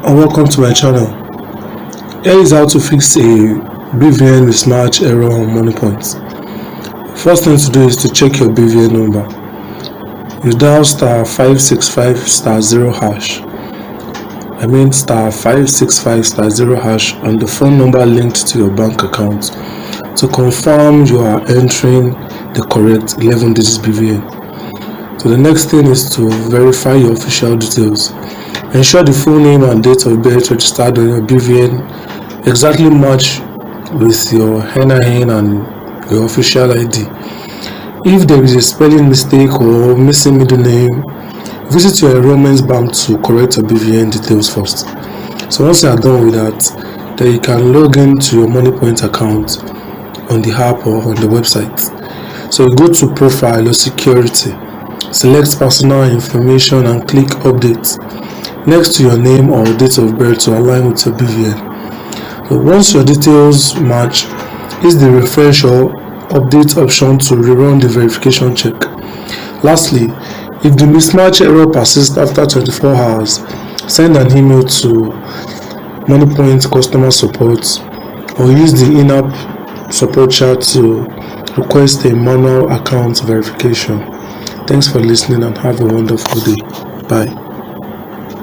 and welcome to my channel. Here is how to fix a BVN mismatch error on Moniepoint. First thing to do is to check your BVN number. You dial *565*0#. *565*0# on the phone number linked to your bank account to confirm you are entering the correct 11-digit BVN. So the next thing is to verify your official details. Ensure the full name and date of birth registered on your BVN exactly match with your NIN and your official ID. If there is a spelling mistake or missing middle name, visit your enrollment bank to correct your BVN details first. So once you are done with that, then you can log into your Moniepoint account on the app or on the website. So you go to Profile or Security, select Personal Information and click Update next to your name or date of birth to align with your BVN. So once your details match, use the refresh or update option to rerun the verification check. Lastly, if the mismatch error persists after 24 hours, send an email to Moniepoint customer support or use the in-app support chat to request a manual account verification. Thanks for listening and have a wonderful day. Bye.